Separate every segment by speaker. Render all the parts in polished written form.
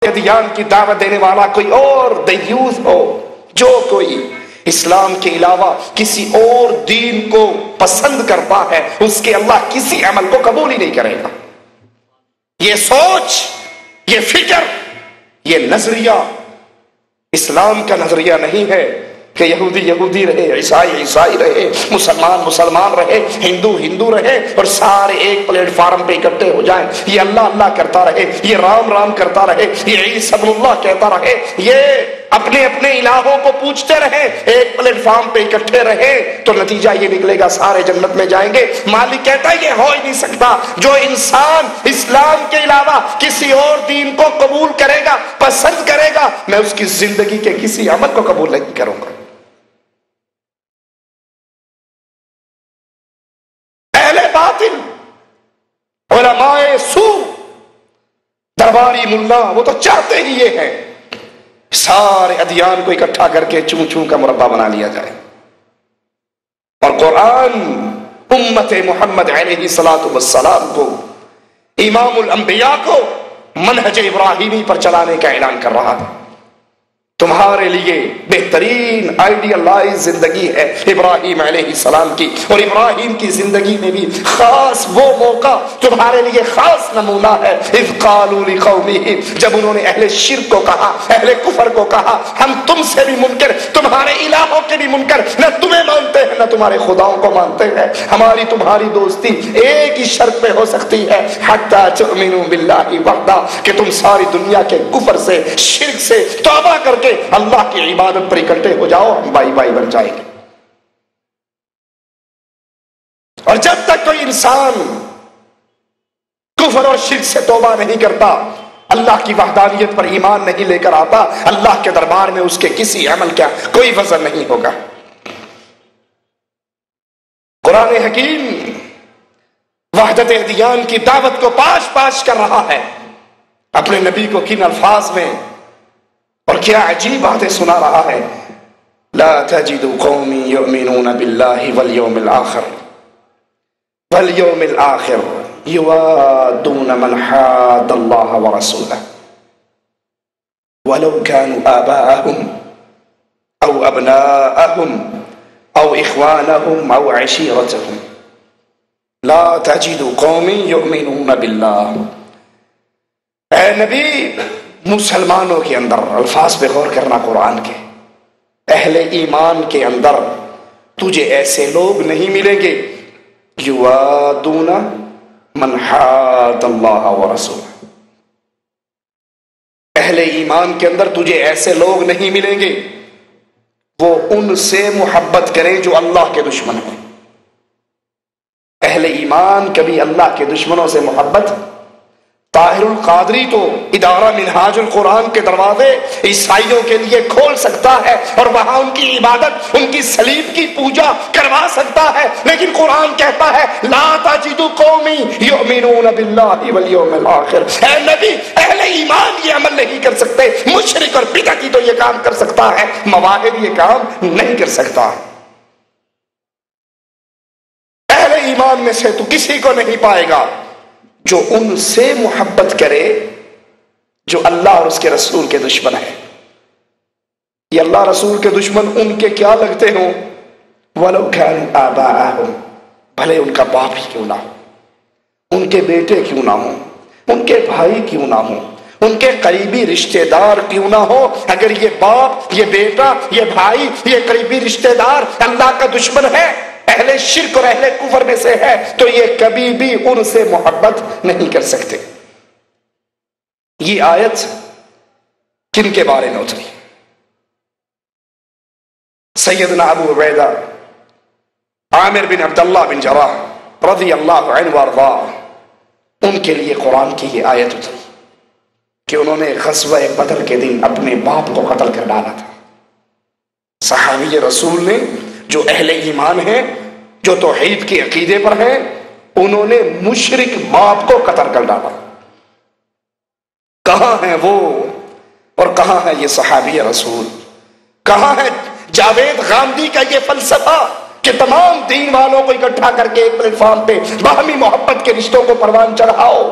Speaker 1: ادیان کی دعوت دینے والا کوئی اور دیوس ہو، جو کوئی اسلام کے علاوہ کسی اور دین کو پسند کرتا ہے، اس کے اللہ کسی عمل کو قبول ہی نہیں کرے گا۔ یہ سوچ، یہ فکر، یہ نظریہ اسلام کا نظریہ نہیں ہے کہ یہودی یہودی رہے، عیسائی عیسائی رہے، مسلمان مسلمان رہے، ہندو ہندو رہے اور سارے ایک پلیٹ فارم پہ اکٹھے ہو جائیں، یہ اللہ اللہ کرتا رہے، یہ رام رام کرتا رہے، یہ عیسی ابن اللہ کہتا رہے، یہ اپنے اپنے الہوں کو پوچھتے رہے، ایک پلیٹ فارم پہ اکٹھے رہے، تو نتیجہ یہ نکلے گا سارے جنت میں جائیں گے۔ مالک کہتا ہے یہ ہو ہی نہیں سکتا۔ جو انسان اسلام کے علاوہ کسی اور دین کو قبول کرے گا، پسند کرے گا، میں اس کی زندگی کے کسی عمل کو قبول نہیں کروں گا۔ اہل باطل، علماء سو، درباری ملا، وہ تو چاہتے ہی یہ ہیں سارے ادیان کو اکٹھا کر کے چون چون کا مربع بنا لیا جائے، اور قرآن امت محمد علیہ الصلوۃ والسلام کو، امام الانبیاء کو منہج ابراہیمی پر چلانے کا اعلان کر رہا تھا۔ تمہارے لیے بہترین آئیڈیلائز زندگی ہے ابراہیم علیہ السلام کی، اور ابراہیم کی زندگی میں بھی خاص وہ موقع تمہارے لیے خاص نمونہ ہے۔ اذ قالوا لقومہم، جب انہوں نے اہل شرک کو کہا، اہل کفر کو کہا، ہم تم سے بھی منکر، تمہارے الہوں کے بھی منکر، نہ تمہیں مانتے ہیں نہ تمہارے خداؤں کو مانتے ہیں، ہماری تمہاری دوستی ایک ہی شرط پہ ہو سکتی ہے، حتی تؤمنوا باللہ وحدہ، کہ تم ساری دنیا کے کفر سے، شرک سے توبہ کر کے اللہ کی عبادت پر اکٹھے ہو جاؤ، ہم بھائی بھائی بن جائیں گے۔ اور جب تک کوئی انسان کفر اور شرک سے توبہ نہیں کرتا، اللہ کی وحدانیت پر ایمان نہیں لے کر آتا، اللہ کے دربار میں اس کے کسی عمل کا کوئی وزن نہیں ہوگا۔ قرآن حکیم وحدت ادیان کی دعوت کو پاش پاش کر رہا ہے، اپنے نبی کو کن الفاظ میں اور کیا عجیب باتیں سنا رہا ہے۔ لا تجد قوم یؤمنون باللہ والیوم الآخر یوادون من حاد اللہ ورسولہ ولو كانوا آباءهم او ابناءهم او اخوانهم او عشیرتهم لا تجد قوم یؤمنون باللہ۔ اے نبی، مسلمانوں کے اندر، الفاظ پہ غور کرنا قرآن کے، اہل ایمان کے اندر تجھے ایسے لوگ نہیں ملیں گے، یوادون من حاد اللہ ورسولہ، اہل ایمان کے اندر تجھے ایسے لوگ نہیں ملیں گے وہ ان سے محبت کریں جو اللہ کے دشمن ہیں۔ اہل ایمان کبھی اللہ کے دشمنوں سے محبت۔ طاہر القادری تو ادارہ منہاج القرآن کے دروازے عیسائیوں کے لیے کھول سکتا ہے اور وہاں ان کی عبادت، ان کی صلیب کی پوجا کروا سکتا ہے، لیکن قرآن کہتا ہے لا تجد قومی یؤمنون باللہ والیوم الآخر۔ اے نبی، اہل ایمان یہ عمل نہیں کر سکتے، مشرک اور بدعتی تو یہ کام کر سکتا ہے، مواحد یہ کام نہیں کر سکتا۔ اہل ایمان میں سے تو کسی کو نہیں پائے گا جو ان سے محبت کرے جو اللہ اور اس کے رسول کے دشمن ہے۔ یہ اللہ رسول کے دشمن ان کے کیا لگتے ہوں، وَلَوْ كَانُوا آبَاءَهُمْ، بھلے ان کا باپ ہی کیوں نہ ہو، ان کے بیٹے کیوں نہ ہوں، ان کے بھائی کیوں نہ ہوں، ان کے قریبی رشتہ دار کیوں نہ ہو، اگر یہ باپ، یہ بیٹا، یہ بھائی، یہ قریبی رشتہ دار اللہ کا دشمن ہے، اہل شرک اور اہل کفر میں سے ہے، تو یہ کبھی بھی ان سے محبت نہیں کر سکتے۔ یہ آیت کن کے بارے میں اتری؟ سیدنا ابو عبیدہ عامر بن عبداللہ بن جراح رضی اللہ عنہ وارضاہ، ان کے لیے قرآن کی یہ آیت اتری کہ انہوں نے غزوہ بدر کے دن اپنے باپ کو قتل کر ڈالا تھا۔ صحابی رسول نے جو اہل ایمان ہیں، جو توحید کے عقیدے پر ہیں، انہوں نے مشرک باپ کو قتل کر ڈالا۔ کہاں ہیں وہ اور کہاں ہے یہ صحابی رسول؟ کہاں ہے جاوید غامدی کا یہ فلسفہ کہ تمام دین والوں کو اکٹھا کر کے ایک پلیٹ فارم پہ باہمی محبت کے رشتوں کو پروان چڑھاؤ؟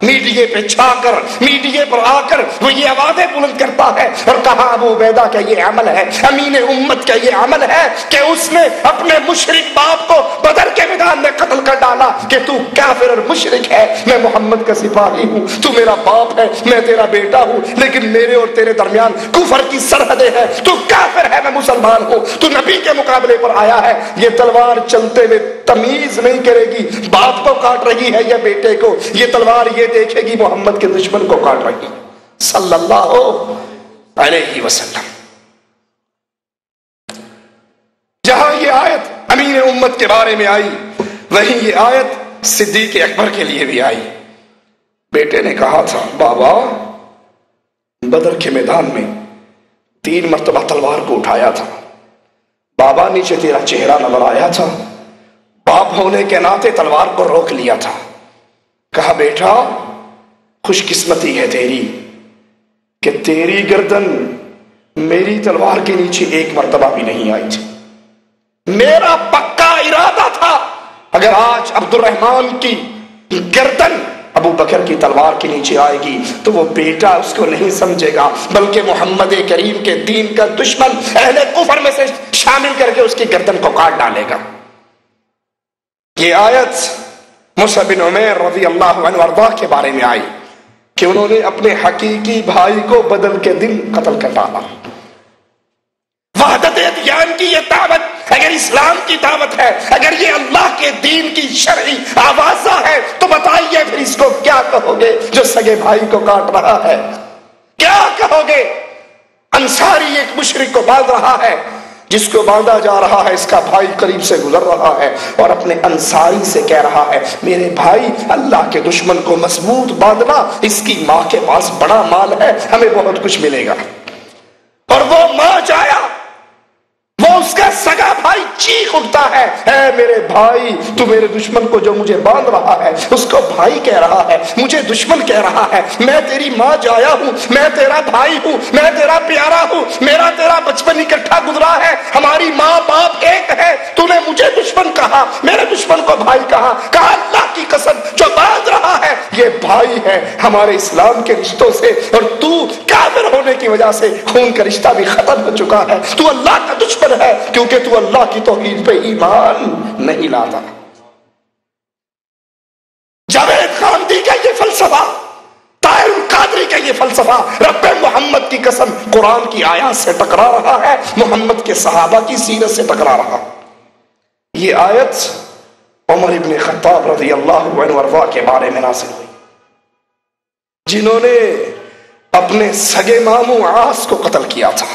Speaker 1: میڈیے پہ چھا کر، میڈیے پر آ کر وہ یہ آوازیں بلند کرتا ہے اور کہا ابو عبیدہ کا یہ عمل ہے، امین امت کا یہ عمل ہے کہ اس نے اپنے مشرک باپ کو بدر کے میدان میں قتل کر ڈالا کہ تو کافر اور مشرک ہے، میں محمد کا سپاہی ہوں، تو میرا باپ ہے، میں تیرا بیٹا ہوں، لیکن میرے اور تیرے درمیان کفر کی سرحدیں ہیں، تو کافر ہے، میں مسلمان ہوں، تو نبی کے مقابلے پر آیا ہے۔ یہ تلوار چلتے ہوئے تمیز نہیں کرے گی باپ کو کاٹ رہی ہے یا بیٹے کو، یہ تلوار یہ دیکھے گی محمد کے دشمن کو کاٹ رہی ہے صلی اللہ علیہ وسلم۔ جہاں یہ آیت امین امت کے بارے میں آئی، وہیں یہ آیت صدیق اکبر کے لیے بھی آئی۔ بیٹے نے کہا تھا بابا بدر کے میدان میں 3 مرتبہ تلوار کو اٹھایا تھا، بابا نیچے تیرا چہرہ نظر آیا تھا، باپ ہونے کے ناطے تلوار کو روک لیا تھا۔ کہا بیٹا خوش قسمتی ہے تیری کہ تیری گردن میری تلوار کے نیچے 1 مرتبہ بھی نہیں آئی تھی۔ میرا پکا ارادہ تھا اگر آج عبد الرحمن کی گردن ابو بکر کی تلوار کے نیچے آئے گی تو وہ بیٹا اس کو نہیں سمجھے گا، بلکہ محمد کریم کے دین کا دشمن اہل کفر میں سے شامل کر کے اس کی گردن کو کاٹ ڈالے گا۔ یہ آیت مصعب بن عمیر رضی اللہ عنہ وارضاہ کے بارے میں آئی کہ انہوں نے اپنے حقیقی بھائی کو بدر کے دن قتل کر ڈالا۔ وحدت ادیان کی یہ دعوت اگر اسلام کی دعوت ہے، اگر یہ اللہ کے دین کی شرعی آوازہ ہے تو بتائیے پھر اس کو کیا کہو گے جو سگے بھائی کو کاٹ رہا ہے؟ کیا کہو گے؟ انصاری ایک مشرک کو باندھ رہا ہے، جس کو باندھا جا رہا ہے اس کا بھائی قریب سے گزر رہا ہے اور اپنے انصاری سے کہہ رہا ہے میرے بھائی اللہ کے دشمن کو مضبوط باندھنا، اس کی ماں کے پاس بڑا مال ہے، ہمیں بہت کچھ ملے گا۔ اور وہ ماں جایا، وہ اس کا سگا بھائی چیخ اٹھتا ہے اے میرے بھائی تو میرے دشمن کو جو مجھے باندھ رہا ہے اس کو بھائی کہہ رہا ہے، مجھے دشمن کہہ رہا ہے، میں تیری ماں جایا ہوں، میں تیرا بھائی ہوں، میں تیرا پیارا ہوں، میرا تیرا بچپن اکٹھا گزرا ہے، ہماری ماں باپ ایک ہے، تو نے مجھے دشمن کہا، میرے دشمن کو بھائی کہا۔ کہا اللہ کی قسم جو باندھ رہا ہے یہ بھائی ہے ہمارے اسلام کے رشتوں سے، اور تو کافر ہونے کی وجہ سے خون کا رشتہ بھی ختم ہو چکا ہے، تو اللہ کا دشمن ہے کیونکہ تو اللہ کی توحید پہ ایمان نہیں لاتا۔ جاوید خاندی کا یہ فلسفہ، طاہر القادری کا یہ فلسفہ رب محمد کی قسم قرآن کی آیات سے ٹکرا رہا ہے، محمد کے صحابہ کی سیرت سے ٹکرا رہا۔ یہ آیت عمر ابن خطاب رضی اللہ عنہ وارضاہ کے بارے میں نازل ہوئی، جنہوں نے اپنے سگے ماموں عاص کو قتل کیا تھا۔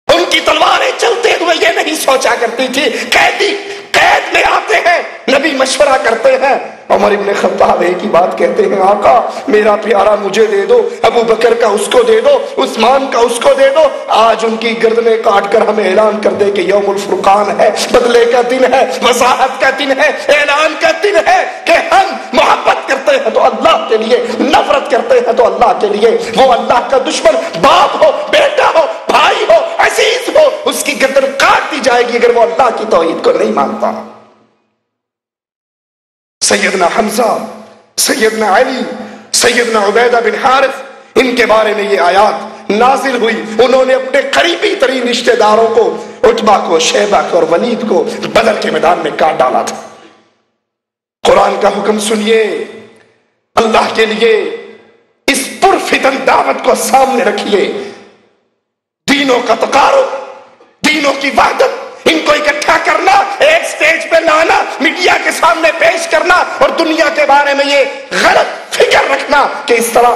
Speaker 1: ان کی تلواریں چلتے ہوئے یہ نہیں سوچا کرتی تھی قید میں آتے ہیں نبی مشورہ کرتے ہیں، عمر ابن خطاب ایک ہی بات کہتے ہیں آقا میرا پیارا مجھے دے دو، ابو بکر کا اس کو دے دو، عثمان کا اس کو دے دو، آج ان کی گردنیں کاٹ کر ہمیں اعلان کر دے کہ یوم الفرقان ہے، بدلے کا دن ہے، وضاحت کا دن ہے، اعلان کا دن ہے کہ ہم محبت کرتے ہیں تو اللہ کے لیے، نفرت کرتے ہیں تو اللہ کے لیے۔ وہ اللہ کا دشمن باپ ہو، بیٹا ہو، بھائی ہو، عزیز ہو، اس کی گردن کاٹ دی جائے گی اگر وہ اللہ کی توحید کو نہیں مانتا۔ سیدنا حمزہ، سیدنا علی، سیدنا عبیدہ بن حارث، ان کے بارے میں یہ آیات نازل ہوئی۔ انہوں نے اپنے قریبی ترین رشتہ داروں کو، عتبہ کو، شیبہ کو اور ولید کو بدر کے میدان میں کاٹ ڈالا تھا۔ قرآن کا حکم سنیے، اللہ کے لیے اس پرفتن دعوت کو سامنے رکھیے، دینوں کا تقارب، دینوں کی وحدت، ان کو اکٹھا کرنا، ایک سٹیج پہ لانا، میڈیا کے سامنے پیش کرنا اور دنیا کے بارے میں یہ غلط فکر رکھنا کہ اس طرح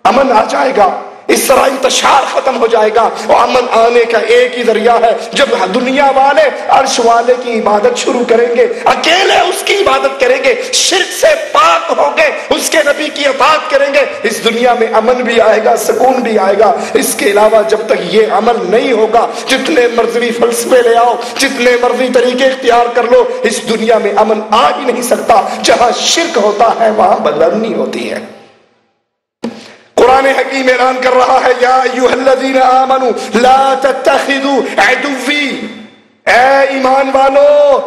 Speaker 1: امن آ جائے گا، اس طرح انتشار ختم ہو جائے گا۔ اور امن آنے کا ایک ہی ذریعہ ہے جب دنیا والے عرش والے کی عبادت شروع کریں گے، اکیلے اس کی عبادت کریں گے، شرک سے پاک ہوں گے، اس کے نبی کی اطاعت کریں گے، اس دنیا میں امن بھی آئے گا، سکون بھی آئے گا۔ اس کے علاوہ جب تک یہ عمل نہیں ہوگا، جتنے مرضی فلسفے لے آؤ، جتنے مرضی طریقے اختیار کر لو، اس دنیا میں امن آ ہی نہیں سکتا۔ جہاں شرک ہوتا ہے وہاں بدامنی ہوتی ہے۔ قرآن حکیم اعلان کر رہا ہے یا ایھا الذین آمنوا لا تتخذوا عدوی، اے ایمان والو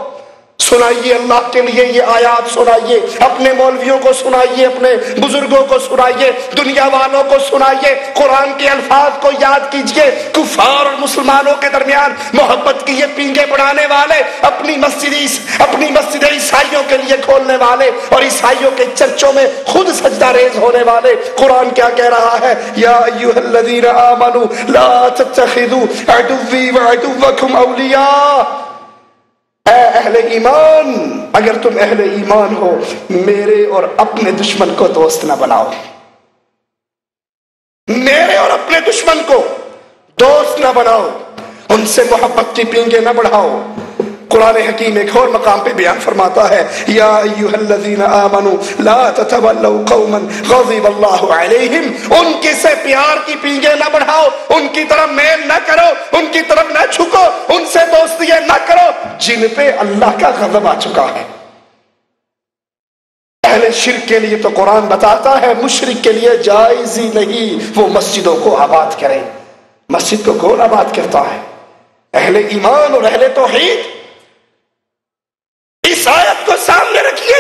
Speaker 1: سنائیے اللہ کے لیے یہ آیات سنائیے، اپنے مولویوں کو سنائیے، اپنے بزرگوں کو سنائیے، دنیا والوں کو سنائیے، قرآن کے الفاظ کو یاد کیجئے۔ کفار اور مسلمانوں کے درمیان محبت کی یہ پینگیں بڑھانے والے، اپنی مسجد عیسائیوں کے لیے کھولنے والے اور عیسائیوں کے چرچوں میں خود سجدہ ریز ہونے والے، قرآن کیا کہہ رہا ہے؟ یا ایھا الذین آمنوا لا تتخذوا عدوی وعدوکم اولیاء، اے اہل ایمان، اگر تم اہل ایمان ہو میرے اور اپنے دشمن کو دوست نہ بناؤ، میرے اور اپنے دشمن کو دوست نہ بناؤ، ان سے محبت کی پینگیں نہ بڑھاؤ۔ قرآن حکیم ایک اور مقام پہ بیان فرماتا ہے یا ایھا الذین آمنوا لا تتولوا قوما غضب اللہ علیہم، ان کے سے پیار کی پینگیں نہ بڑھاؤ، ان کی طرف میل نہ کرو، ان کی طرف نہ جھکو، ان سے دوستیاں نہ کرو جن پہ اللہ کا غضب آ چکا ہے۔ اہل شرک کے لیے تو قرآن بتاتا ہے مشرک کے لیے جائز ہی نہیں وہ مسجدوں کو آباد کرے، مسجد کو کون آباد کرتا ہے؟ اہل ایمان اور اہل توحید۔ اس آیت کو سامنے رکھیے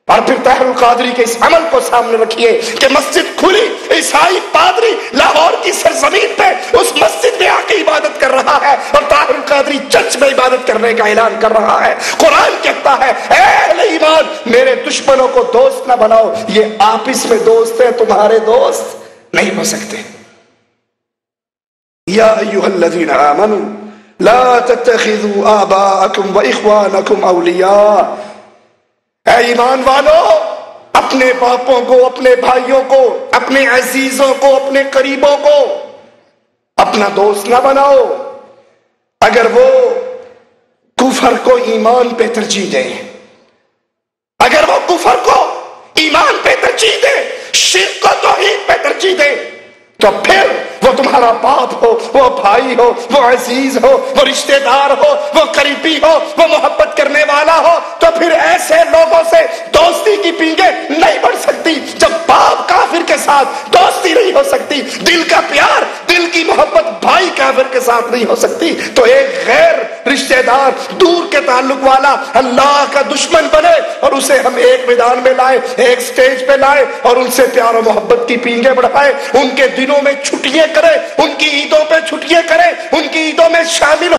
Speaker 1: اور پھر طاہر القادری کے اس عمل کو سامنے رکھیے کہ مسجد کھلی، عیسائی پادری لاہور کی سرزمین پہ اس مسجد میں آ کے عبادت کر رہا ہے اور طاہر القادری چرچ میں عبادت کرنے کا اعلان کر رہا ہے۔ قرآن کہتا ہے اے اہل ایمان میرے دشمنوں کو دوست نہ بناؤ، یہ آپس میں دوست ہیں، تمہارے دوست نہیں ہو سکتے۔ یا ایھا الذین آمنوا لا تتخذوا آباءکم واخوانکم اولیاء، اے ایمان والو اپنے باپوں کو، اپنے بھائیوں کو، اپنے عزیزوں کو، اپنے قریبوں کو اپنا دوست نہ بناؤ اگر وہ کفر کو ایمان پہ ترجیح دیں، اگر وہ کفر کو ایمان پہ ترجیح دیں، شرک کو توحید پہ ترجیح دیں، تو پھر وہ تمہارا باپ ہو، وہ بھائی ہو، وہ عزیز ہو، وہ رشتہ دار ہو، وہ قریبی ہو، وہ محبت کرنے والا ہو، تو پھر ایسے لوگوں سے دوستی کی پینگیں نہیں بڑھ سکتی۔ جب باپ کافر کے ساتھ دوستی نہیں ہو سکتی، دل کا پیار، دل کی محبت بھائی کافر کے ساتھ نہیں ہو سکتی، تو ایک غیر رشتہ دار، دور کے تعلق والا اللہ کا دشمن بنے اور اسے ہم ایک میدان میں لائیں، ایک سٹیج پہ لائیں اور ان سے پیار و محبت کی پینگیں بڑھائیں، ان کے دنوں میں چھٹیاں کریں، ان کی عیدوں پہ چھٹیاں کریں، ان کی عیدوں میں شامل